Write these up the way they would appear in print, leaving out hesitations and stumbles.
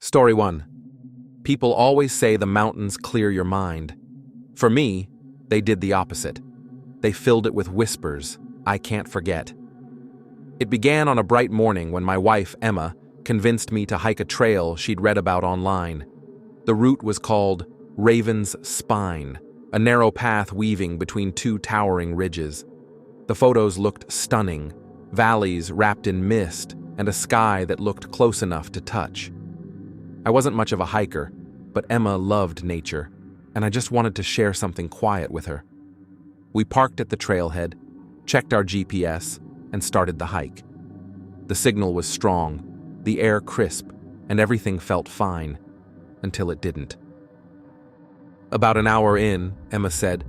Story 1. People always say the mountains clear your mind. For me, they did the opposite. They filled it with whispers I can't forget. It began on a bright morning when my wife, Emma, convinced me to hike a trail she'd read about online. The route was called Raven's Spine, a narrow path weaving between two towering ridges. The photos looked stunning, valleys wrapped in mist, and a sky that looked close enough to touch. I wasn't much of a hiker, but Emma loved nature, and I just wanted to share something quiet with her. We parked at the trailhead, checked our GPS, and started the hike. The signal was strong, the air crisp, and everything felt fine, until it didn't. About an hour in, Emma said,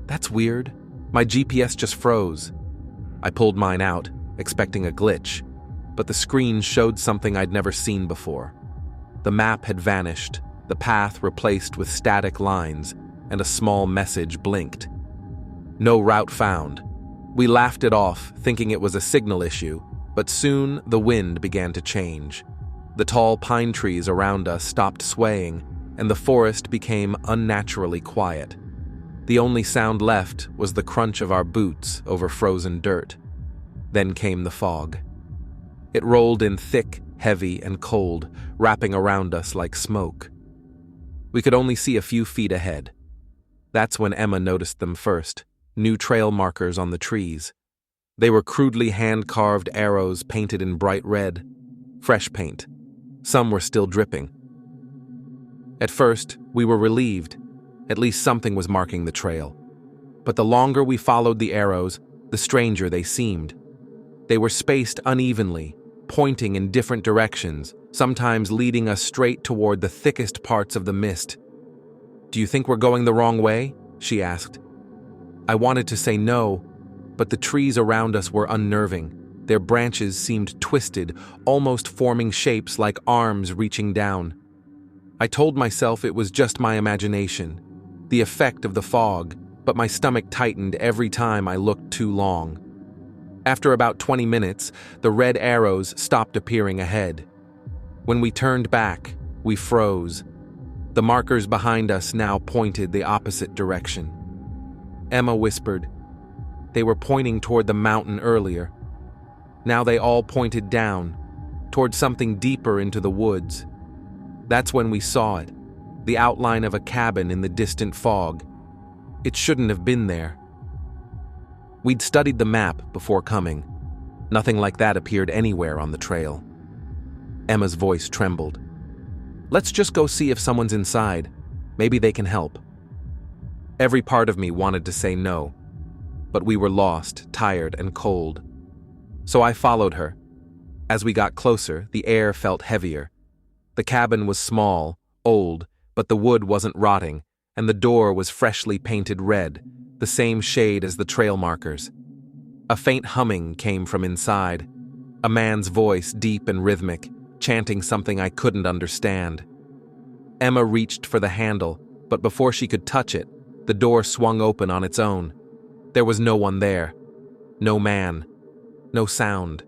"That's weird. My GPS just froze." I pulled mine out, expecting a glitch, but the screen showed something I'd never seen before. The map had vanished, the path replaced with static lines, and a small message blinked. No route found. We laughed it off, thinking it was a signal issue, but soon the wind began to change. The tall pine trees around us stopped swaying, and the forest became unnaturally quiet. The only sound left was the crunch of our boots over frozen dirt. Then came the fog. It rolled in thick, heavy, and cold, wrapping around us like smoke. We could only see a few feet ahead. That's when Emma noticed them first, new trail markers on the trees. They were crudely hand-carved arrows painted in bright red, fresh paint. Some were still dripping. At first, we were relieved. At least something was marking the trail. But the longer we followed the arrows, the stranger they seemed. They were spaced unevenly, pointing in different directions, sometimes leading us straight toward the thickest parts of the mist. "Do you think we're going the wrong way?" she asked. I wanted to say no, but the trees around us were unnerving. Their branches seemed twisted, almost forming shapes like arms reaching down. I told myself it was just my imagination, the effect of the fog, but my stomach tightened every time I looked too long. After about 20 minutes, the red arrows stopped appearing ahead. When we turned back, we froze. The markers behind us now pointed the opposite direction. Emma whispered, "They were pointing toward the mountain earlier. Now they all pointed down, toward something deeper into the woods." That's when we saw it, the outline of a cabin in the distant fog. It shouldn't have been there. We'd studied the map before coming. Nothing like that appeared anywhere on the trail. Emma's voice trembled. "Let's just go see if someone's inside. Maybe they can help." Every part of me wanted to say no, but we were lost, tired, and cold. So I followed her. As we got closer, the air felt heavier. The cabin was small, old, but the wood wasn't rotting, and the door was freshly painted red, the same shade as the trail markers. A faint humming came from inside, a man's voice deep and rhythmic, chanting something I couldn't understand. Emma reached for the handle, but before she could touch it, the door swung open on its own. There was no one there. No man. No sound.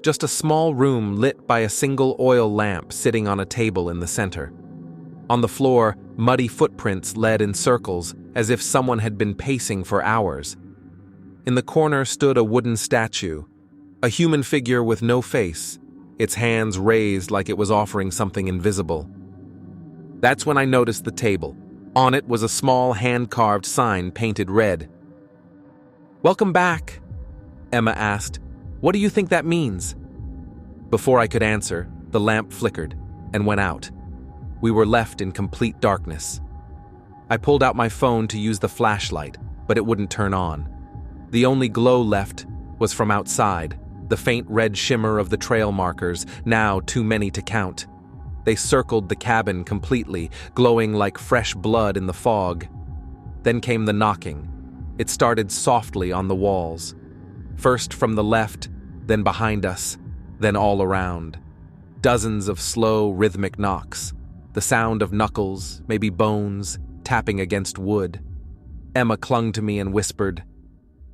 Just a small room lit by a single oil lamp sitting on a table in the center. On the floor, muddy footprints led in circles, as if someone had been pacing for hours. In the corner stood a wooden statue, a human figure with no face, its hands raised like it was offering something invisible. That's when I noticed the table. On it was a small hand-carved sign painted red. "Welcome back," Emma asked. "What do you think that means?" Before I could answer, the lamp flickered and went out. We were left in complete darkness. I pulled out my phone to use the flashlight, but it wouldn't turn on. The only glow left was from outside, the faint red shimmer of the trail markers, now too many to count. They circled the cabin completely, glowing like fresh blood in the fog. Then came the knocking. It started softly on the walls. First from the left, then behind us, then all around. Dozens of slow, rhythmic knocks. The sound of knuckles, maybe bones, tapping against wood. Emma clung to me and whispered,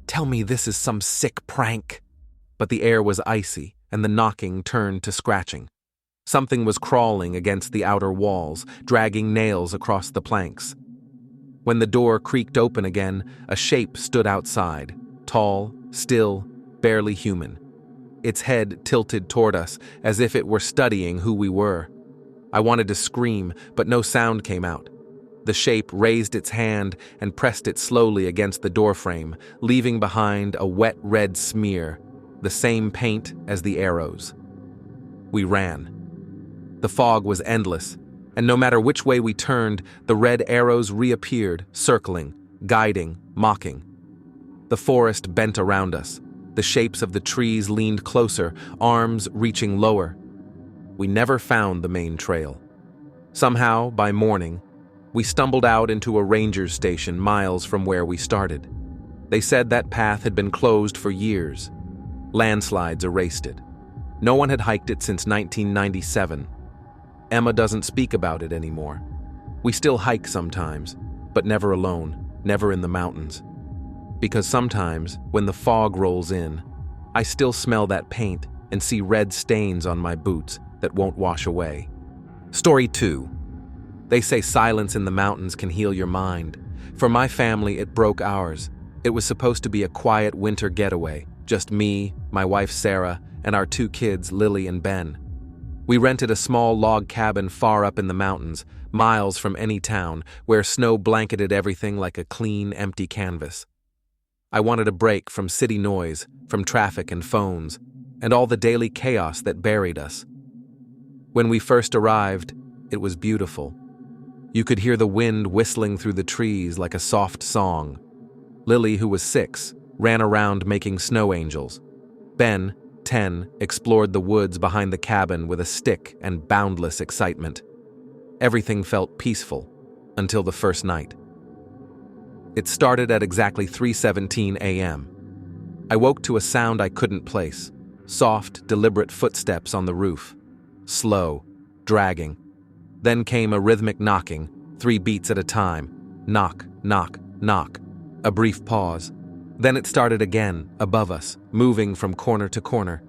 "Tell me this is some sick prank." But the air was icy, and the knocking turned to scratching. Something was crawling against the outer walls, dragging nails across the planks. When the door creaked open again, a shape stood outside, tall, still, barely human. Its head tilted toward us, as if it were studying who we were. I wanted to scream, but no sound came out. The shape raised its hand and pressed it slowly against the doorframe, leaving behind a wet red smear, the same paint as the arrows. We ran. The fog was endless, and no matter which way we turned, the red arrows reappeared, circling, guiding, mocking. The forest bent around us. The shapes of the trees leaned closer, arms reaching lower. We never found the main trail. Somehow, by morning, we stumbled out into a ranger's station miles from where we started. They said that path had been closed for years. Landslides erased it. No one had hiked it since 1997. Emma doesn't speak about it anymore. We still hike sometimes, but never alone, never in the mountains. Because sometimes, when the fog rolls in, I still smell that paint and see red stains on my boots that won't wash away. Story 2. They say silence in the mountains can heal your mind. For my family, it broke ours. It was supposed to be a quiet winter getaway, just me, my wife Sarah, and our 2 kids, Lily and Ben. We rented a small log cabin far up in the mountains, miles from any town, where snow blanketed everything like a clean, empty canvas. I wanted a break from city noise, from traffic and phones, and all the daily chaos that buried us. When we first arrived, it was beautiful. You could hear the wind whistling through the trees like a soft song. Lily, who was 6, ran around making snow angels. Ben, 10, explored the woods behind the cabin with a stick and boundless excitement. Everything felt peaceful, until the first night. It started at exactly 3:17 a.m. I woke to a sound I couldn't place. Soft, deliberate footsteps on the roof. Slow, dragging. Then came a rhythmic knocking, 3 beats at a time. Knock, knock, knock. A brief pause. Then it started again, above us, moving from corner to corner.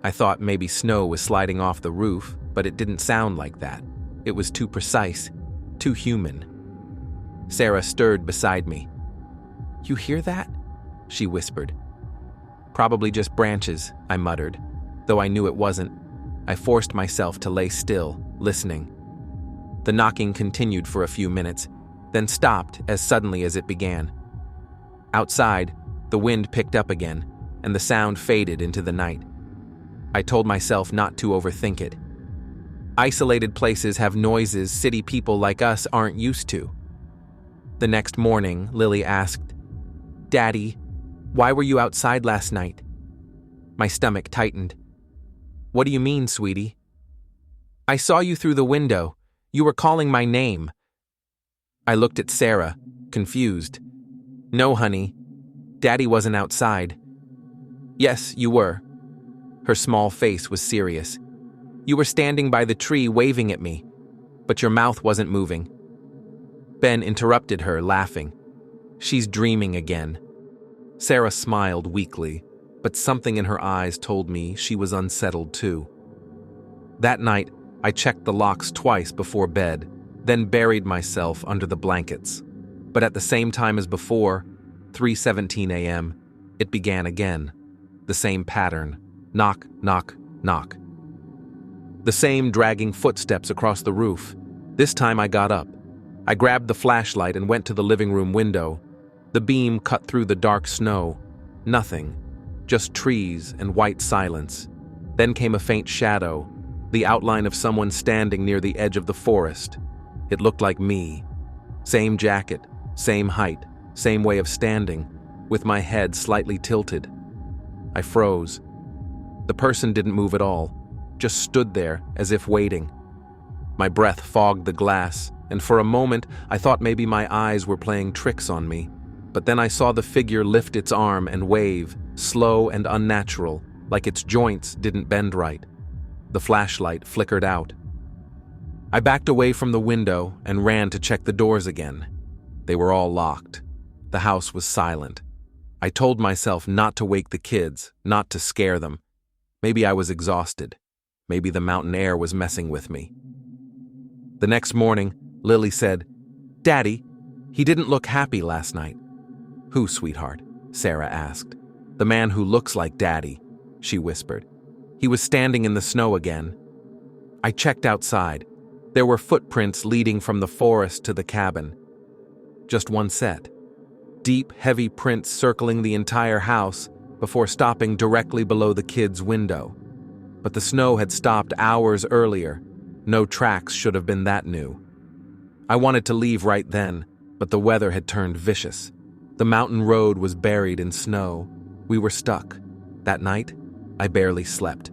I thought maybe snow was sliding off the roof, but it didn't sound like that. It was too precise, too human. Sarah stirred beside me. "You hear that?" she whispered. "Probably just branches," I muttered, though I knew it wasn't. I forced myself to lay still, listening. The knocking continued for a few minutes, then stopped as suddenly as it began. Outside, the wind picked up again, and the sound faded into the night. I told myself not to overthink it. Isolated places have noises city people like us aren't used to. The next morning, Lily asked, "Daddy, why were you outside last night?" My stomach tightened. "What do you mean, sweetie?" "I saw you through the window. You were calling my name." I looked at Sarah, confused. "No, honey. Daddy wasn't outside." "Yes, you were." Her small face was serious. "You were standing by the tree waving at me, but your mouth wasn't moving." Ben interrupted her, laughing. "She's dreaming again." Sarah smiled weakly, but something in her eyes told me she was unsettled too. That night, I checked the locks twice before bed, then buried myself under the blankets. But at the same time as before, 3:17 a.m., it began again. The same pattern. Knock, knock, knock. The same dragging footsteps across the roof. This time I got up. I grabbed the flashlight and went to the living room window. The beam cut through the dark snow. Nothing. Just trees and white silence. Then came a faint shadow, the outline of someone standing near the edge of the forest. It looked like me. Same jacket, same height, same way of standing, with my head slightly tilted. I froze. The person didn't move at all, just stood there as if waiting. My breath fogged the glass, and for a moment I thought maybe my eyes were playing tricks on me. But then I saw the figure lift its arm and wave, slow and unnatural, like its joints didn't bend right. The flashlight flickered out. I backed away from the window and ran to check the doors again. They were all locked. The house was silent. I told myself not to wake the kids, not to scare them. Maybe I was exhausted. Maybe the mountain air was messing with me. The next morning, Lily said, "Daddy, he didn't look happy last night." "Who, sweetheart?" Sarah asked. "The man who looks like Daddy," she whispered. "He was standing in the snow again." I checked outside. There were footprints leading from the forest to the cabin. Just one set. Deep, heavy prints circling the entire house before stopping directly below the kids' window. But the snow had stopped hours earlier. No tracks should have been that new. I wanted to leave right then, but the weather had turned vicious. The mountain road was buried in snow. We were stuck. That night, I barely slept.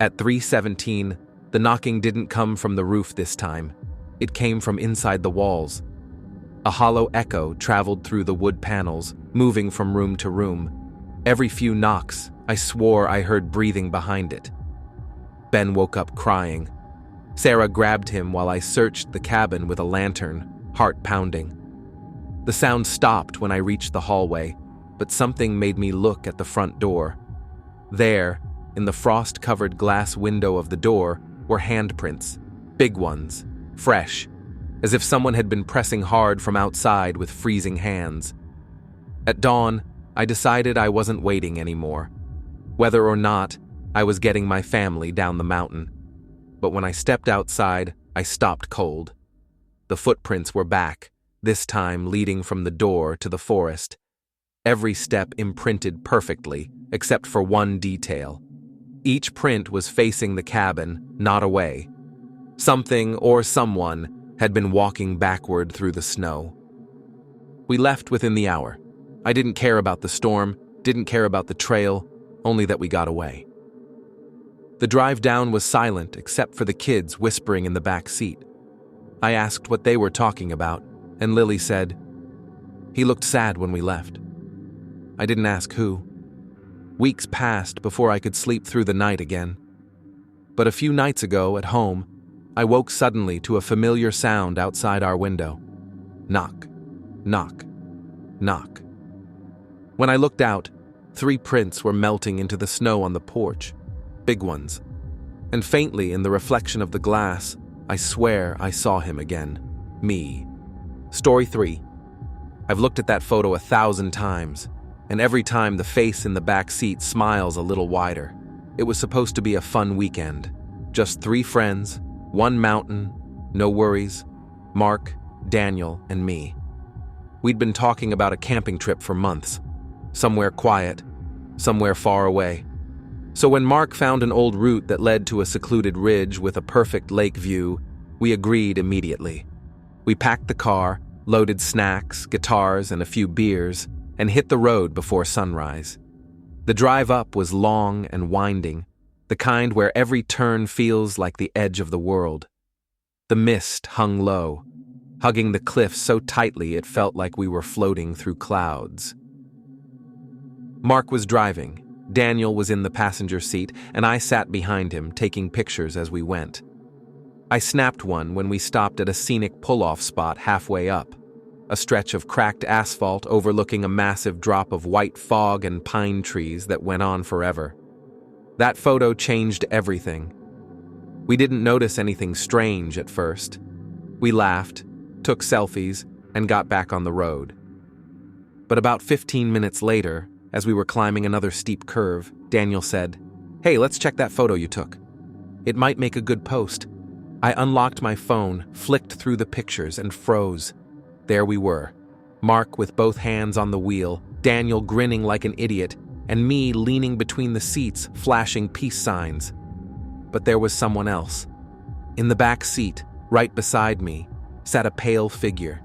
At 3:17, the knocking didn't come from the roof this time. It came from inside the walls. A hollow echo traveled through the wood panels, moving from room to room. Every few knocks, I swore I heard breathing behind it. Ben woke up crying. Sarah grabbed him while I searched the cabin with a lantern, heart pounding. The sound stopped when I reached the hallway, but something made me look at the front door. There, in the frost-covered glass window of the door, were handprints, big ones, fresh, as if someone had been pressing hard from outside with freezing hands. At dawn, I decided I wasn't waiting anymore. Whether or not, I was getting my family down the mountain. But when I stepped outside, I stopped cold. The footprints were back, this time leading from the door to the forest. Every step imprinted perfectly, except for one detail. Each print was facing the cabin, not away. Something or someone had been walking backward through the snow. We left within the hour. I didn't care about the storm, didn't care about the trail, only that we got away. The drive down was silent except for the kids whispering in the back seat. I asked what they were talking about, and Lily said, "He looked sad when we left." I didn't ask who. Weeks passed before I could sleep through the night again. But a few nights ago, at home, I woke suddenly to a familiar sound outside our window. Knock, knock, knock. When I looked out, 3 prints were melting into the snow on the porch, big ones. And faintly in the reflection of the glass, I swear I saw him again. Me. Story 3. I've looked at that photo 1,000 times, and every time the face in the back seat smiles a little wider. It was supposed to be a fun weekend. Just 3 friends, 1 mountain, no worries, Mark, Daniel, and me. We'd been talking about a camping trip for months. Somewhere quiet, somewhere far away. So when Mark found an old route that led to a secluded ridge with a perfect lake view, we agreed immediately. We packed the car, loaded snacks, guitars, and a few beers, and hit the road before sunrise. The drive up was long and winding, the kind where every turn feels like the edge of the world. The mist hung low, hugging the cliff so tightly it felt like we were floating through clouds. Mark was driving, Daniel was in the passenger seat, and I sat behind him, taking pictures as we went. I snapped one when we stopped at a scenic pull-off spot halfway up, a stretch of cracked asphalt overlooking a massive drop of white fog and pine trees that went on forever. That photo changed everything. We didn't notice anything strange at first. We laughed, took selfies, and got back on the road. But about 15 minutes later, as we were climbing another steep curve, Daniel said, "Hey, let's check that photo you took. It might make a good post." I unlocked my phone, flicked through the pictures, and froze. There we were. Mark with both hands on the wheel, Daniel grinning like an idiot, and me leaning between the seats, flashing peace signs. But there was someone else. In the back seat, right beside me, sat a pale figure,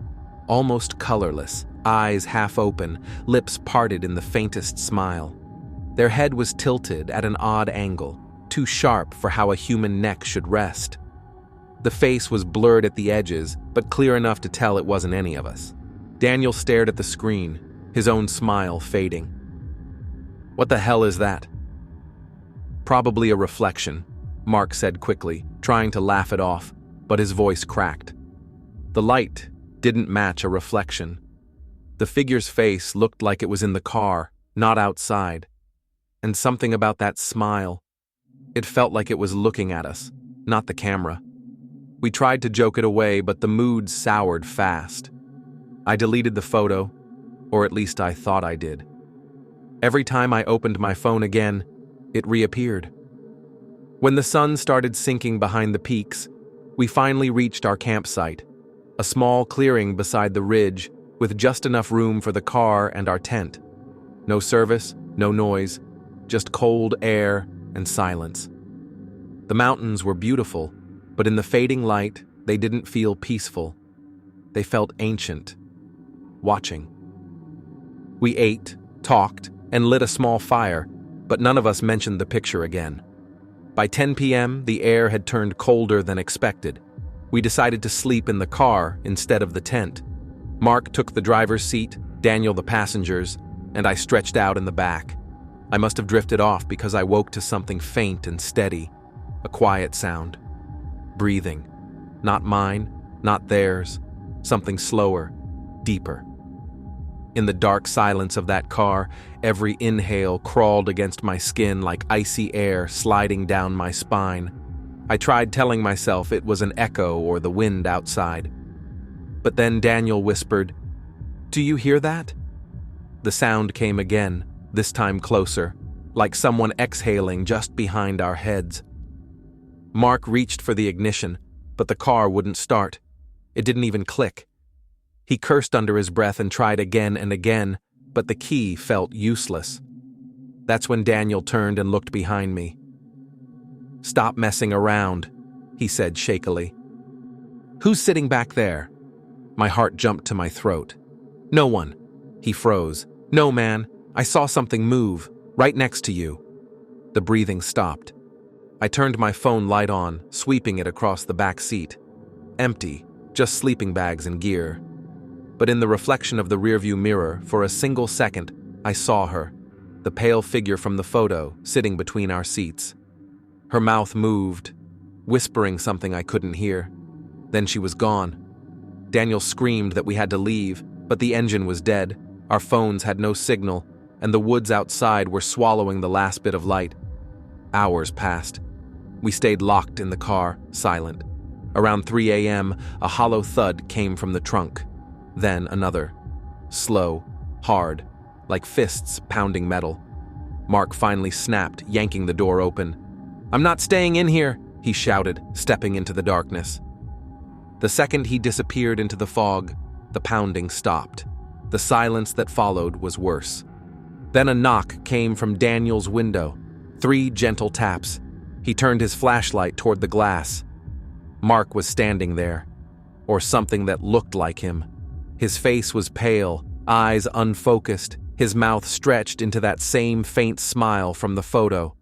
almost colorless, eyes half open, lips parted in the faintest smile. Their head was tilted at an odd angle, too sharp for how a human neck should rest. The face was blurred at the edges, but clear enough to tell it wasn't any of us. Daniel stared at the screen, his own smile fading. "What the hell is that?" "Probably a reflection," Mark said quickly, trying to laugh it off, but his voice cracked. The light didn't match a reflection. The figure's face looked like it was in the car, not outside. And something about that smile, It felt like it was looking at us, not the camera. We tried to joke it away, but the mood soured fast. I deleted the photo, or at least I thought I did. Every time I opened my phone again, it reappeared. When the sun started sinking behind the peaks, we finally reached our campsite, a small clearing beside the ridge with just enough room for the car and our tent. No service, no noise, just cold air and silence. The mountains were beautiful, but in the fading light, they didn't feel peaceful. They felt ancient, watching. We ate, talked, and lit a small fire, but none of us mentioned the picture again. By 10 p.m., the air had turned colder than expected. We decided to sleep in the car instead of the tent. Mark took the driver's seat, Daniel the passenger's, and I stretched out in the back. I must have drifted off because I woke to something faint and steady, a quiet sound. Breathing. Not mine, not theirs. Something slower, deeper. In the dark silence of that car, every inhale crawled against my skin like icy air sliding down my spine. I tried telling myself it was an echo or the wind outside. But then Daniel whispered, "Do you hear that?" The sound came again, this time closer, like someone exhaling just behind our heads. Mark reached for the ignition, but the car wouldn't start. It didn't even click. He cursed under his breath and tried again and again, but the key felt useless. That's when Daniel turned and looked behind me. "Stop messing around," he said shakily. "Who's sitting back there?" My heart jumped to my throat. "No one." He froze. "No, man, I saw something move, right next to you." The breathing stopped. I turned my phone light on, sweeping it across the back seat. Empty, just sleeping bags and gear. But in the reflection of the rearview mirror, for a single second, I saw her, the pale figure from the photo, sitting between our seats. Her mouth moved, whispering something I couldn't hear. Then she was gone. Daniel screamed that we had to leave, but the engine was dead, our phones had no signal, and the woods outside were swallowing the last bit of light. Hours passed. We stayed locked in the car, silent. Around 3 a.m., a hollow thud came from the trunk. Then another. Slow, hard, like fists pounding metal. Mark finally snapped, yanking the door open. "I'm not staying in here," he shouted, stepping into the darkness. The second he disappeared into the fog, the pounding stopped. The silence that followed was worse. Then a knock came from Daniel's window. 3 gentle taps. He turned his flashlight toward the glass. Mark was standing there, or something that looked like him. His face was pale, eyes unfocused, his mouth stretched into that same faint smile from the photo.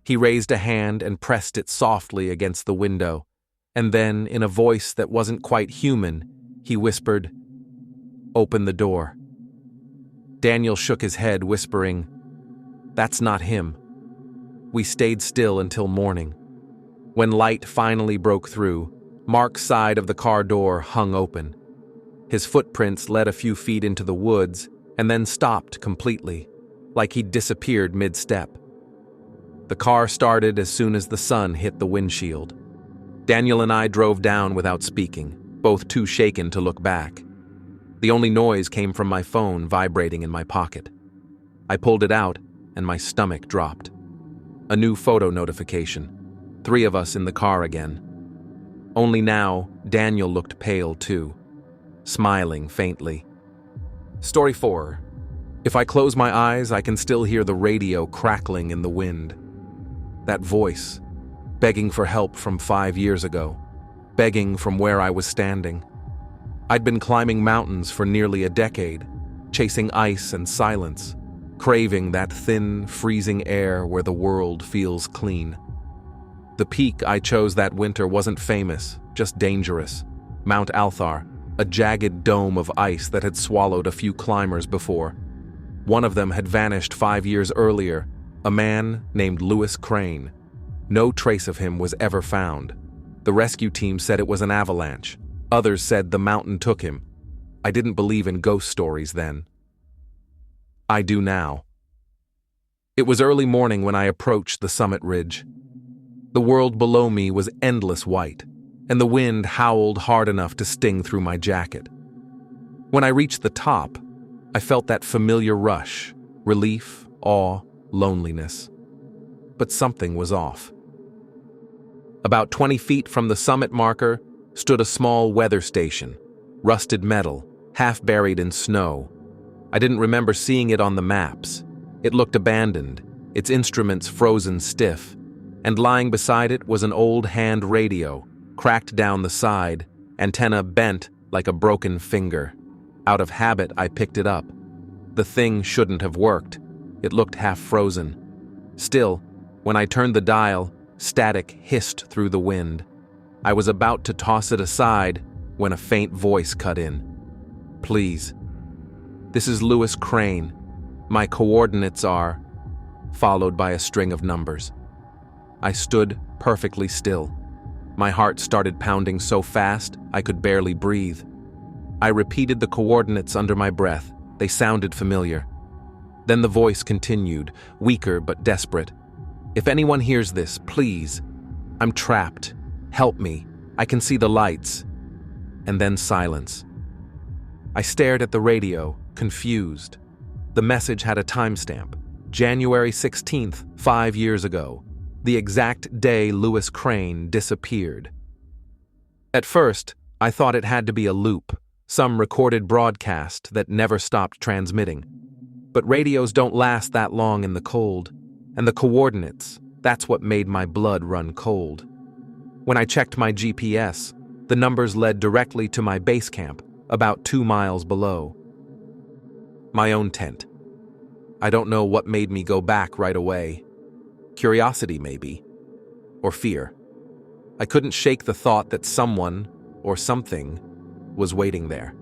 He raised a hand and pressed it softly against the window, and then, in a voice that wasn't quite human, he whispered, "Open the door." Daniel shook his head, whispering, "That's not him." We stayed still until morning. When light finally broke through, Mark's side of the car door hung open. His footprints led a few feet into the woods and then stopped completely, like he'd disappeared mid-step. The car started as soon as the sun hit the windshield. Daniel and I drove down without speaking, both too shaken to look back. The only noise came from my phone vibrating in my pocket. I pulled it out, and my stomach dropped. A new photo notification. 3 of us in the car again. Only now, Daniel looked pale too, smiling faintly. Story 4. If I close my eyes, I can still hear the radio crackling in the wind. That voice, begging for help from 5 years ago, begging from where I was standing. I'd been climbing mountains for nearly a decade, chasing ice and silence, craving that thin, freezing air where the world feels clean. The peak I chose that winter wasn't famous, just dangerous. Mount Althar, a jagged dome of ice that had swallowed a few climbers before. One of them had vanished 5 years earlier, a man named Lewis Crane. No trace of him was ever found. The rescue team said it was an avalanche. Others said the mountain took him. I didn't believe in ghost stories then. I do now. It was early morning when I approached the summit ridge. The world below me was endless white, and the wind howled hard enough to sting through my jacket. When I reached the top, I felt that familiar rush, relief, awe, loneliness. But something was off. About 20 feet from the summit marker stood a small weather station, rusted metal, half buried in snow. I didn't remember seeing it on the maps. It looked abandoned, its instruments frozen stiff, and lying beside it was an old hand radio, cracked down the side, antenna bent like a broken finger. Out of habit, I picked it up. The thing shouldn't have worked. It looked half frozen. Still, when I turned the dial, static hissed through the wind. I was about to toss it aside when a faint voice cut in. "Please. This is Lewis Crane. My coordinates are," followed by a string of numbers. I stood perfectly still. My heart started pounding so fast I could barely breathe. I repeated the coordinates under my breath. They sounded familiar. Then the voice continued, weaker but desperate. "If anyone hears this, please. I'm trapped. Help me. I can see the lights." And then silence. I stared at the radio, confused. The message had a timestamp. January 16th, 5 years ago. The exact day Lewis Crane disappeared. At first, I thought it had to be a loop, some recorded broadcast that never stopped transmitting. But radios don't last that long in the cold, and the coordinates, that's what made my blood run cold. When I checked my GPS, the numbers led directly to my base camp, about 2 miles below. My own tent. I don't know what made me go back right away. Curiosity, maybe. Or fear. I couldn't shake the thought that someone, or something, was waiting there.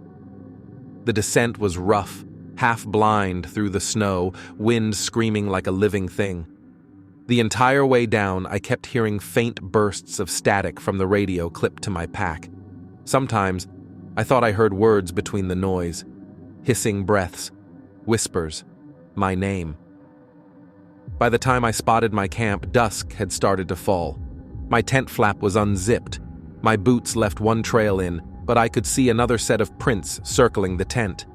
The descent was rough, half blind through the snow, wind screaming like a living thing. The entire way down, I kept hearing faint bursts of static from the radio clipped to my pack. Sometimes, I thought I heard words between the noise, hissing breaths, whispers, my name. By the time I spotted my camp, dusk had started to fall. My tent flap was unzipped. My boots left one trail in, but I could see another set of prints circling the tent.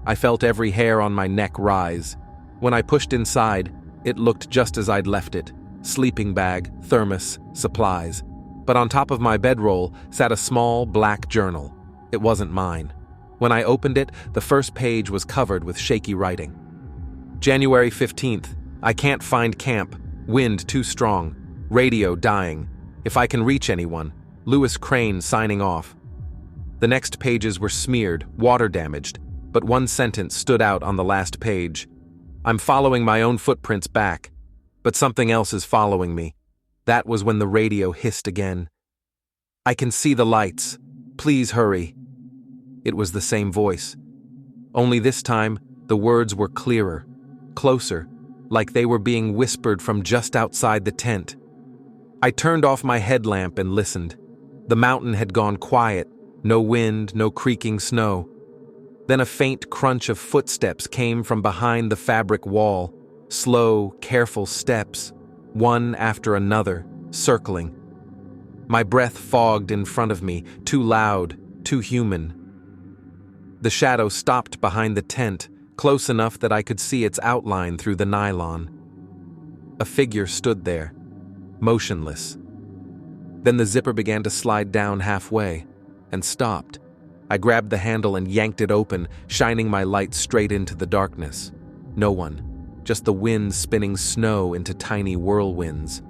I felt every hair on my neck rise. When I pushed inside, it looked just as I'd left it. Sleeping bag, thermos, supplies. But on top of my bedroll sat a small black journal. It wasn't mine. When I opened it, the first page was covered with shaky writing. January 15th. I can't find camp. Wind too strong. Radio dying. If I can reach anyone. Lewis Crane signing off. The next pages were smeared, water damaged, but one sentence stood out on the last page. I'm following my own footprints back, but something else is following me. That was when the radio hissed again. I can see the lights. Please hurry. It was the same voice. Only this time, the words were clearer, closer, like they were being whispered from just outside the tent. I turned off my headlamp and listened. The mountain had gone quiet, no wind, no creaking snow. Then a faint crunch of footsteps came from behind the fabric wall, slow, careful steps, one after another, circling. My breath fogged in front of me, too loud, too human. The shadow stopped behind the tent, close enough that I could see its outline through the nylon. A figure stood there, motionless. Then the zipper began to slide down halfway, and stopped. I grabbed the handle and yanked it open, shining my light straight into the darkness. No one, just the wind spinning snow into tiny whirlwinds.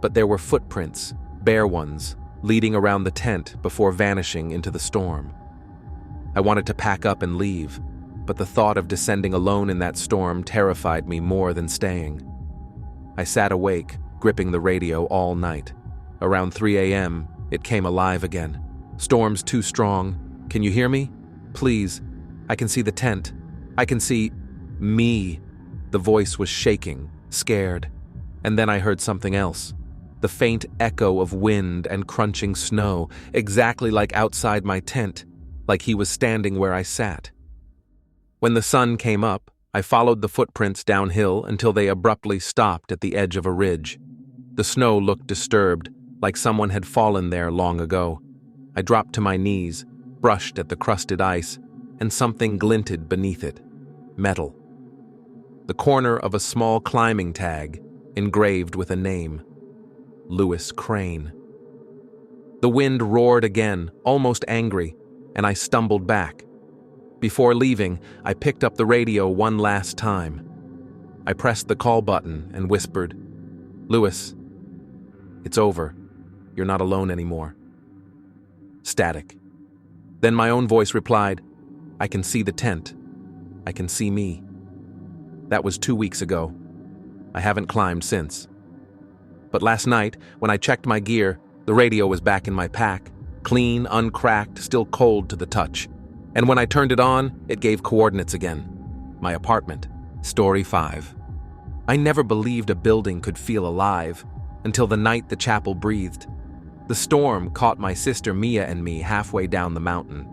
But there were footprints, bare ones, leading around the tent before vanishing into the storm. I wanted to pack up and leave, but the thought of descending alone in that storm terrified me more than staying. I sat awake, gripping the radio all night. Around 3 a.m., it came alive again. "Storm's too strong. Can you hear me? Please. I can see the tent. I can see me." The voice was shaking, scared. And then I heard something else. The faint echo of wind and crunching snow, exactly like outside my tent, like he was standing where I sat. When the sun came up, I followed the footprints downhill until they abruptly stopped at the edge of a ridge. The snow looked disturbed, like someone had fallen there long ago. I dropped to my knees, brushed at the crusted ice, and something glinted beneath it. Metal. The corner of a small climbing tag, engraved with a name. Lewis Crane. The wind roared again, almost angry, and I stumbled back. Before leaving, I picked up the radio one last time. I pressed the call button and whispered, "Lewis, it's over. You're not alone anymore." Static. Then my own voice replied, "I can see the tent. I can see me." That was 2 weeks ago. I haven't climbed since. But last night, when I checked my gear, the radio was back in my pack, clean, uncracked, still cold to the touch. And when I turned it on, it gave coordinates again. My apartment. Story 5. I never believed a building could feel alive until the night the chapel breathed. The storm caught my sister Mia and me halfway down the mountain.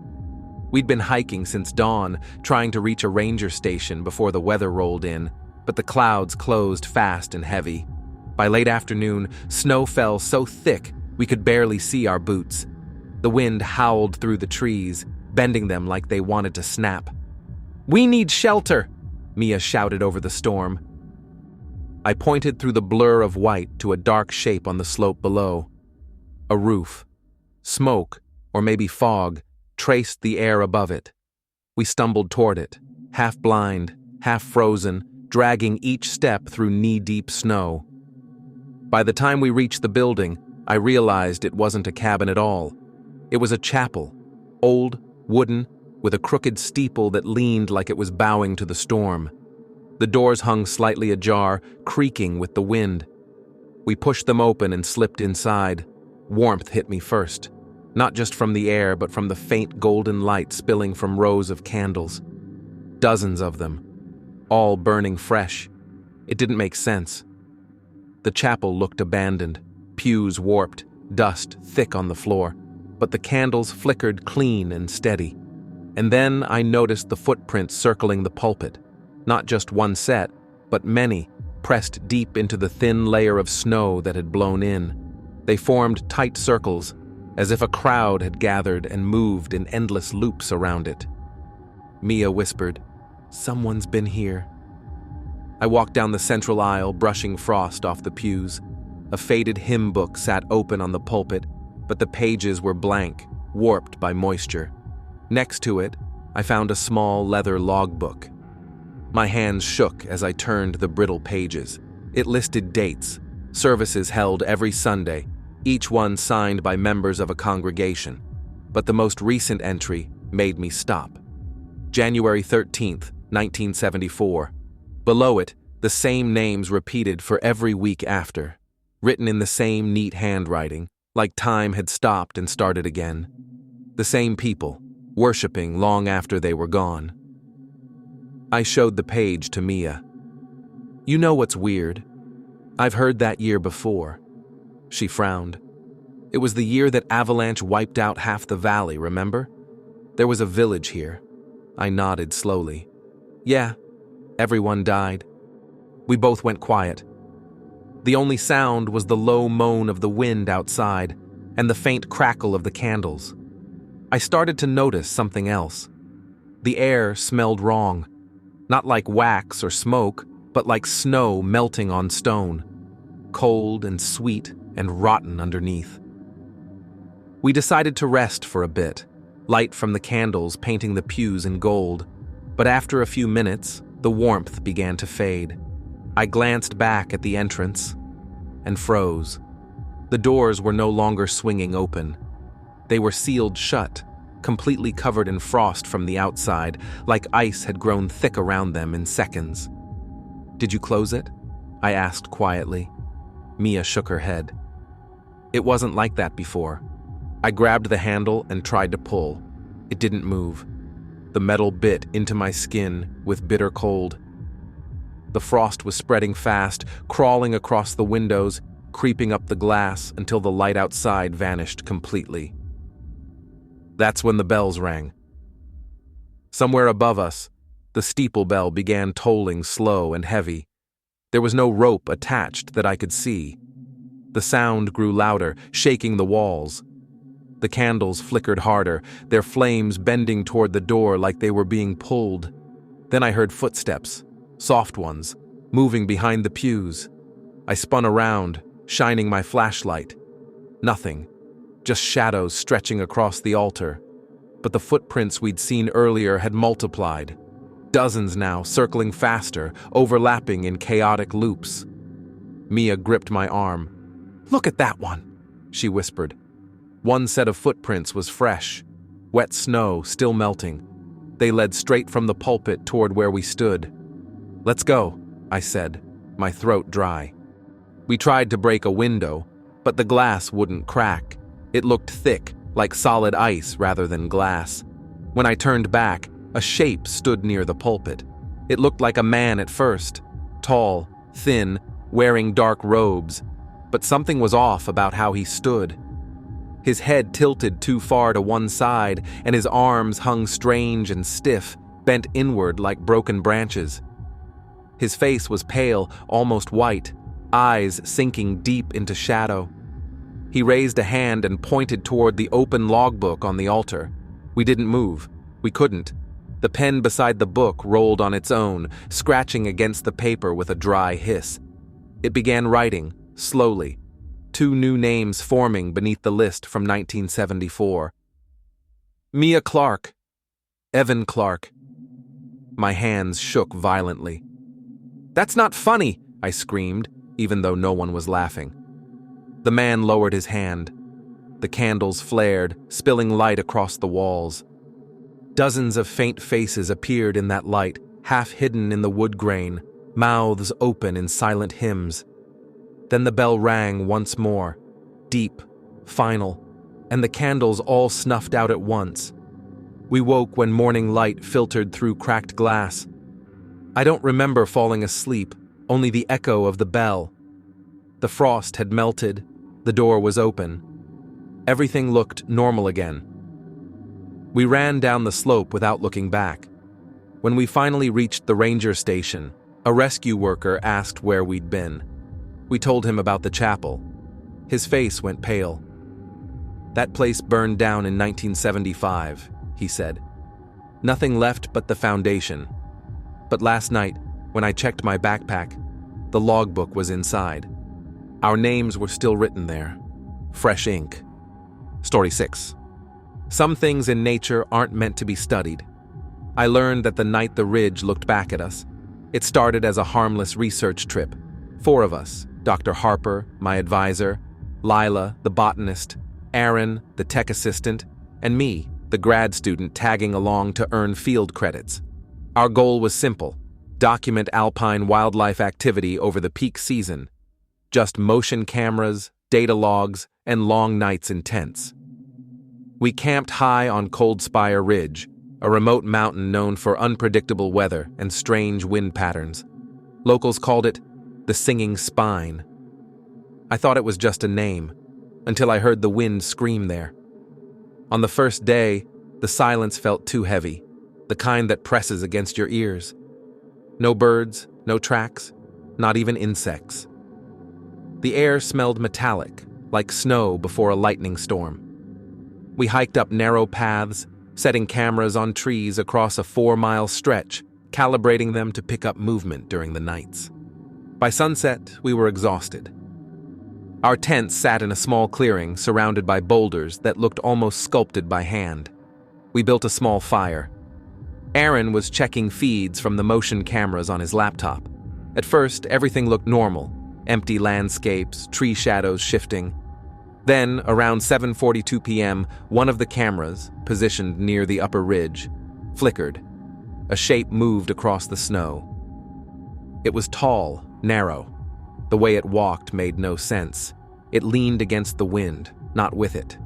We'd been hiking since dawn, trying to reach a ranger station before the weather rolled in, but the clouds closed fast and heavy. By late afternoon, snow fell so thick we could barely see our boots. The wind howled through the trees, bending them like they wanted to snap. "We need shelter!" Mia shouted over the storm. I pointed through the blur of white to a dark shape on the slope below. A roof. Smoke, or maybe fog, traced the air above it. We stumbled toward it, half blind, half frozen, dragging each step through knee-deep snow. By the time we reached the building, I realized it wasn't a cabin at all. It was a chapel, old, wooden, with a crooked steeple that leaned like it was bowing to the storm. The doors hung slightly ajar, creaking with the wind. We pushed them open and slipped inside. Warmth hit me first, not just from the air, but from the faint golden light spilling from rows of candles. Dozens of them, all burning fresh. It didn't make sense. The chapel looked abandoned, pews warped, dust thick on the floor, but the candles flickered clean and steady. And then I noticed the footprints circling the pulpit. Not just one set, but many, pressed deep into the thin layer of snow that had blown in. They formed tight circles, as if a crowd had gathered and moved in endless loops around it. Mia whispered, "Someone's been here." I walked down the central aisle, brushing frost off the pews. A faded hymn book sat open on the pulpit, but the pages were blank, warped by moisture. Next to it, I found a small leather logbook. My hands shook as I turned the brittle pages. It listed dates, services held every Sunday, each one signed by members of a congregation. But the most recent entry made me stop. January 13th, 1974. Below it, the same names repeated for every week after, written in the same neat handwriting, like time had stopped and started again. The same people, worshiping long after they were gone. I showed the page to Mia. "You know what's weird? I've heard that year before." She frowned. "It was the year that avalanche wiped out half the valley, remember? There was a village here." I nodded slowly. "Yeah, everyone died." We both went quiet. The only sound was the low moan of the wind outside and the faint crackle of the candles. I started to notice something else. The air smelled wrong. Not like wax or smoke, but like snow melting on stone. Cold and sweet and rotten underneath. We decided to rest for a bit, light from the candles painting the pews in gold. But after a few minutes, the warmth began to fade. I glanced back at the entrance and froze. The doors were no longer swinging open. They were sealed shut, completely covered in frost from the outside, like ice had grown thick around them in seconds. "Did you close it?" I asked quietly. Mia shook her head. "It wasn't like that before." I grabbed the handle and tried to pull. It didn't move. The metal bit into my skin with bitter cold. The frost was spreading fast, crawling across the windows, creeping up the glass until the light outside vanished completely. That's when the bells rang. Somewhere above us, the steeple bell began tolling slow and heavy. There was no rope attached that I could see. The sound grew louder, shaking the walls. The candles flickered harder, their flames bending toward the door like they were being pulled. Then I heard footsteps, soft ones, moving behind the pews. I spun around, shining my flashlight. Nothing, just shadows stretching across the altar. But the footprints we'd seen earlier had multiplied. Dozens now, circling faster, overlapping in chaotic loops. Mia gripped my arm. "Look at that one," she whispered. One set of footprints was fresh, wet snow still melting. They led straight from the pulpit toward where we stood. "Let's go," I said, my throat dry. We tried to break a window, but the glass wouldn't crack. It looked thick, like solid ice rather than glass. When I turned back, a shape stood near the pulpit. It looked like a man at first, tall, thin, wearing dark robes, but something was off about how he stood. His head tilted too far to one side, and his arms hung strange and stiff, bent inward like broken branches. His face was pale, almost white, eyes sinking deep into shadow. He raised a hand and pointed toward the open logbook on the altar. We didn't move. We couldn't. The pen beside the book rolled on its own, scratching against the paper with a dry hiss. It began writing, slowly, 2 new names forming beneath the list from 1974. Mia Clark. Evan Clark. My hands shook violently. "That's not funny," I screamed, even though no one was laughing. The man lowered his hand. The candles flared, spilling light across the walls. Dozens of faint faces appeared in that light, half hidden in the wood grain, mouths open in silent hymns. Then the bell rang once more, deep, final, and the candles all snuffed out at once. We woke when morning light filtered through cracked glass. I don't remember falling asleep, only the echo of the bell. The frost had melted, the door was open. Everything looked normal again. We ran down the slope without looking back. When we finally reached the ranger station, a rescue worker asked where we'd been. We told him about the chapel. His face went pale. "That place burned down in 1975, he said. "Nothing left but the foundation. But last night, when I checked my backpack, the logbook was inside. Our names were still written there. Fresh ink." Story 6. Some things in nature aren't meant to be studied. I learned that the night the ridge looked back at us, it started as a harmless research trip. 4 of us, Dr. Harper, my advisor, Lila, the botanist, Aaron, the tech assistant, and me, the grad student tagging along to earn field credits. Our goal was simple: document alpine wildlife activity over the peak season. Just motion cameras, data logs, and long nights in tents. We camped high on Cold Spire Ridge, a remote mountain known for unpredictable weather and strange wind patterns. Locals called it the Singing Spine. I thought it was just a name, until I heard the wind scream there. On the first day, the silence felt too heavy, the kind that presses against your ears. No birds, no tracks, not even insects. The air smelled metallic, like snow before a lightning storm. We hiked up narrow paths, setting cameras on trees across a 4-mile stretch, calibrating them to pick up movement during the nights. By sunset, we were exhausted. Our tents sat in a small clearing surrounded by boulders that looked almost sculpted by hand. We built a small fire. Aaron was checking feeds from the motion cameras on his laptop. At first, everything looked normal: empty landscapes, tree shadows shifting. Then, around 7:42 p.m., one of the cameras, positioned near the upper ridge, flickered. A shape moved across the snow. It was tall, narrow. The way it walked made no sense. It leaned against the wind, not with it.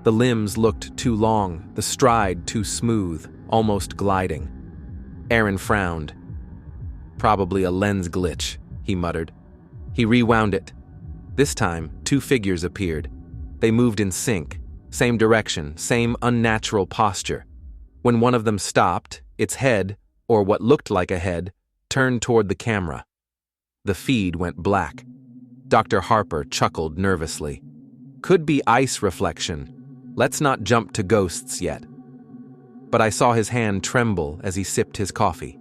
The limbs looked too long, the stride too smooth, almost gliding. Aaron frowned. "Probably a lens glitch," he muttered. He rewound it. This time, 2 figures appeared. They moved in sync, same direction, same unnatural posture. When one of them stopped, its head, or what looked like a head, turned toward the camera. The feed went black. Dr. Harper chuckled nervously. Could be ice reflection. Let's not jump to ghosts yet. But I saw his hand tremble as he sipped his coffee.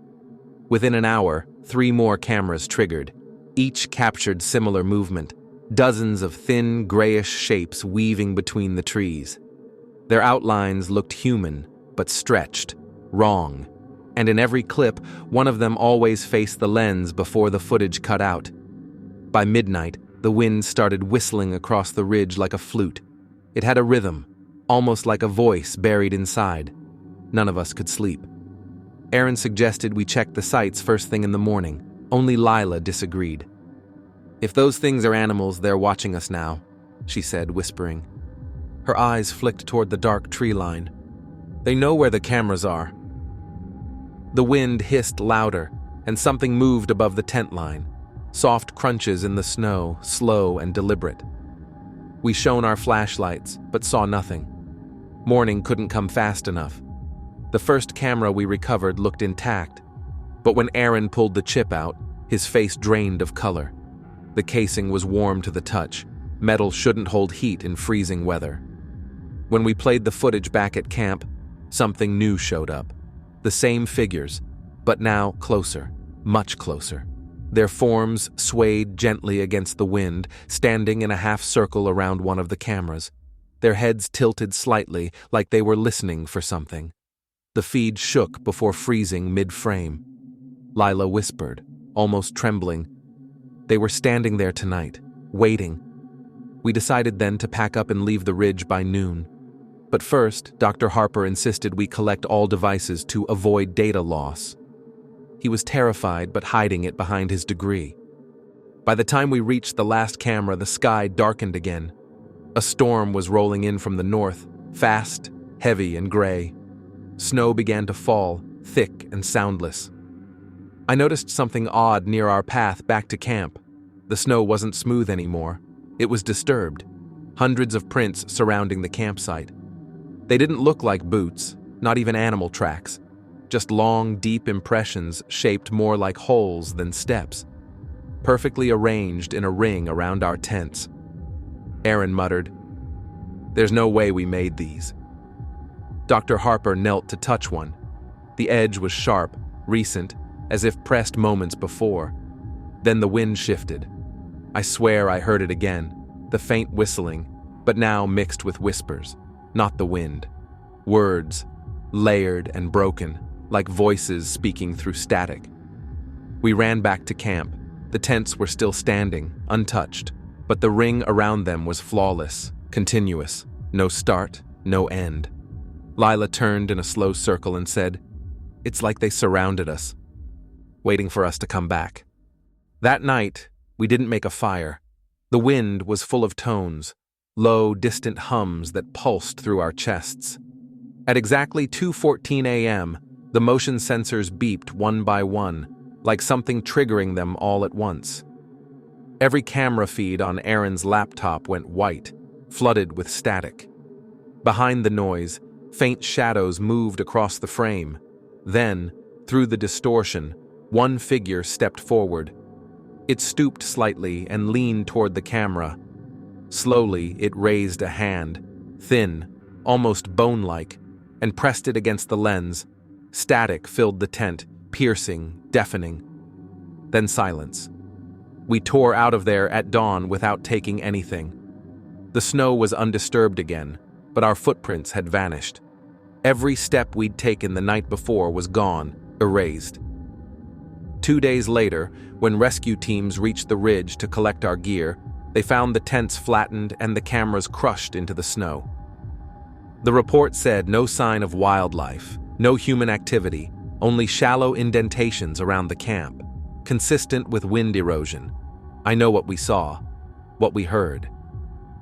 Within an hour, 3 more cameras triggered. Each captured similar movement, dozens of thin, grayish shapes weaving between the trees. Their outlines looked human, but stretched, wrong. And in every clip, one of them always faced the lens before the footage cut out. By midnight, the wind started whistling across the ridge like a flute. It had a rhythm, almost like a voice buried inside. None of us could sleep. Aaron suggested we check the sites first thing in the morning. Only Lila disagreed. If those things are animals, they're watching us now, she said, whispering. Her eyes flicked toward the dark tree line. They know where the cameras are. The wind hissed louder, and something moved above the tent line. Soft crunches in the snow, slow and deliberate. We shone our flashlights, but saw nothing. Morning couldn't come fast enough. The first camera we recovered looked intact, but when Aaron pulled the chip out, his face drained of color. The casing was warm to the touch. Metal shouldn't hold heat in freezing weather. When we played the footage back at camp, something new showed up. The same figures, but now closer, much closer. Their forms swayed gently against the wind, standing in a half circle around one of the cameras. Their heads tilted slightly, like they were listening for something. The feed shook before freezing mid-frame. Lila whispered, almost trembling. They were standing there tonight, waiting. We decided then to pack up and leave the ridge by noon. But first, Dr. Harper insisted we collect all devices to avoid data loss. He was terrified but hiding it behind his degree. By the time we reached the last camera, the sky darkened again. A storm was rolling in from the north, fast, heavy, and gray. Snow began to fall, thick and soundless. I noticed something odd near our path back to camp. The snow wasn't smooth anymore. It was disturbed. Hundreds of prints surrounding the campsite. They didn't look like boots, not even animal tracks. Just long, deep impressions shaped more like holes than steps. Perfectly arranged in a ring around our tents. Aaron muttered, "There's no way we made these." Dr. Harper knelt to touch one. The edge was sharp, recent, as if pressed moments before. Then the wind shifted. I swear I heard it again, the faint whistling, but now mixed with whispers, not the wind. Words, layered and broken, like voices speaking through static. We ran back to camp. The tents were still standing, untouched, but the ring around them was flawless, continuous, no start, no end. Lila turned in a slow circle and said, "It's like they surrounded us, waiting for us to come back." That night, we didn't make a fire. The wind was full of tones, low, distant hums that pulsed through our chests. At exactly 2:14 a.m., the motion sensors beeped one by one, like something triggering them all at once. Every camera feed on Aaron's laptop went white, flooded with static. Behind the noise, faint shadows moved across the frame. Then, through the distortion, one figure stepped forward. It stooped slightly and leaned toward the camera. Slowly, it raised a hand, thin, almost bone-like, and pressed it against the lens. Static filled the tent, piercing, deafening. Then silence. We tore out of there at dawn without taking anything. The snow was undisturbed again, but our footprints had vanished. Every step we'd taken the night before was gone, erased. 2 days later, when rescue teams reached the ridge to collect our gear, they found the tents flattened and the cameras crushed into the snow. The report said no sign of wildlife, no human activity, only shallow indentations around the camp, consistent with wind erosion. I know what we saw, what we heard.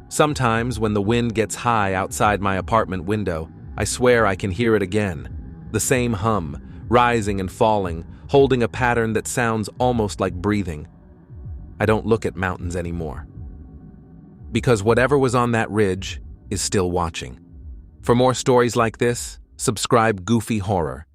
Sometimes when the wind gets high outside my apartment window, I swear I can hear it again. The same hum, rising and falling, holding a pattern that sounds almost like breathing. I don't look at mountains anymore. Because whatever was on that ridge is still watching. For more stories like this, subscribe Goofy Horror.